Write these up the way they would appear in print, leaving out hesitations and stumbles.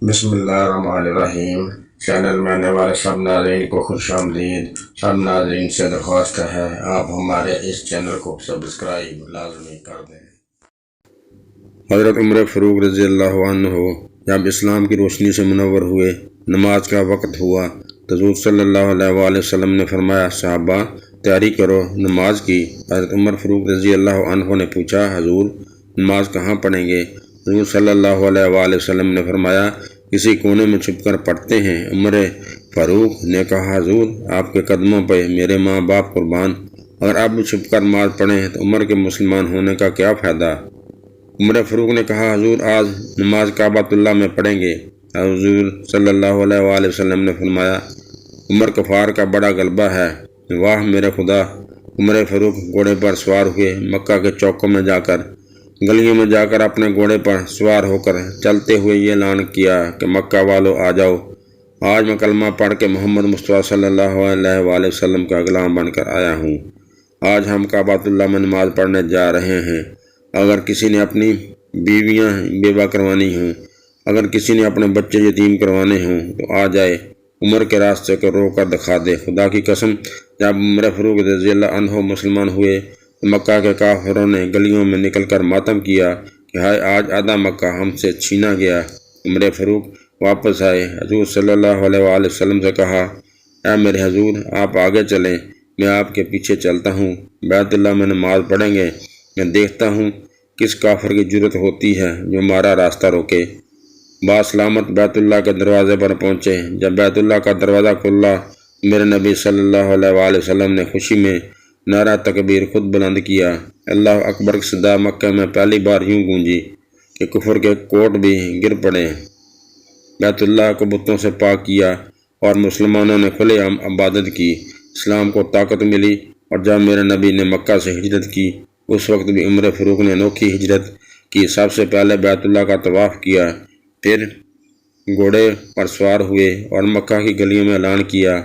بسم اللہ الرحمن الرحیم۔ چینل میں آنے والے سب ناظرین کو خوش آمدید۔ سب ناظرین سے درخواست ہے آپ ہمارے اس چینل کو سبسکرائب لازمی کر دیں۔ حضرت عمر فاروق رضی اللہ عنہ جب اسلام کی روشنی سے منور ہوئے، نماز کا وقت ہوا تو حضور صلی اللہ علیہ وآلہ وسلم نے فرمایا، صحابہ تیاری کرو نماز کی۔ حضرت عمر فاروق رضی اللہ عنہ نے پوچھا، حضور نماز کہاں پڑھیں گے؟ حضور صلی اللہ علیہ وآلہ وسلم نے فرمایا، کسی کونے میں چھپ کر پڑھتے ہیں۔ عمر فاروق نے کہا، حضور آپ کے قدموں پہ میرے ماں باپ قربان، اگر آپ بھی چھپ کر نماز پڑھیں تو عمر کے مسلمان ہونے کا کیا فائدہ؟ عمر فاروق نے کہا، حضور آج نماز کعبۃ اللہ میں پڑھیں گے۔ حضور صلی اللہ علیہ وآلہ وسلم نے فرمایا، عمر کفار کا بڑا غلبہ ہے۔ واہ میرے خدا! عمر فاروق گھوڑے پر سوار ہوئے، مکہ کے چوکوں میں جا کر، گلیوں میں جا کر اپنے گھوڑے پر سوار ہو کر چلتے ہوئے یہ اعلان کیا کہ مکہ والو آ جاؤ، آج میں کلمہ پڑھ کے محمد مصطفیٰ صلی اللہ علیہ وآلہ وسلم کا غلام بن کر آیا ہوں۔ آج ہم کعبۃ اللہ میں نماز پڑھنے جا رہے ہیں۔ اگر کسی نے اپنی بیویاں بیوہ کروانی ہوں، اگر کسی نے اپنے بچے یتیم کروانے ہوں تو آ جائے، عمر کے راستے کو رو کر دکھا دے۔ خدا کی قسم، جب عمر فاروق رضی اللہ عنہ مسلمان ہوئے تو مکہ کے کافروں نے گلیوں میں نکل کر ماتم کیا کہ ہائے آج آدھا مکہ ہم سے چھینا گیا۔ عمر فاروق واپس آئے، حضور صلی اللہ علیہ وآلہ وسلم سے کہا، اے میرے حضور آپ آگے چلیں، میں آپ کے پیچھے چلتا ہوں، بیت اللہ میں نماز پڑھیں گے، میں دیکھتا ہوں کس کافر کی جرت ہوتی ہے جو ہمارا راستہ روکے۔ باسلامت بیت اللہ کے دروازے پر پہنچے۔ جب بیت اللہ کا دروازہ کھلا، میرے نبی صلی اللہ علیہ وآلہ وسلم نے خوشی میں نعرہ تکبیر خود بلند کیا۔ اللہ اکبر کی صدا مکہ میں پہلی بار یوں گونجی کہ کفر کے کوٹ بھی گر پڑے۔ بیت اللہ کو بتوں سے پاک کیا اور مسلمانوں نے کھلے عام عبادت کی۔ اسلام کو طاقت ملی، اور جب میرے نبی نے مکہ سے ہجرت کی، اس وقت بھی عمر فاروق نے انوکھی ہجرت کی۔ سب سے پہلے بیت اللہ کا طواف کیا، پھر گھوڑے پر سوار ہوئے اور مکہ کی گلیوں میں اعلان کیا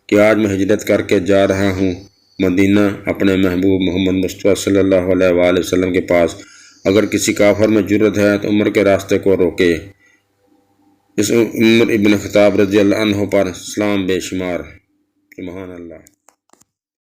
کہ آج میں ہجرت کر کے جا رہا ہوں مدینہ، اپنے محبوب محمد مصطفیٰ صلی اللہ علیہ وآلہ وسلم کے پاس۔ اگر کسی کافر میں جرت ہے تو عمر کے راستے کو روکے۔ اس عمر ابن خطاب رضی اللہ عنہ پر سلام بے شمار۔ سبحان اللہ۔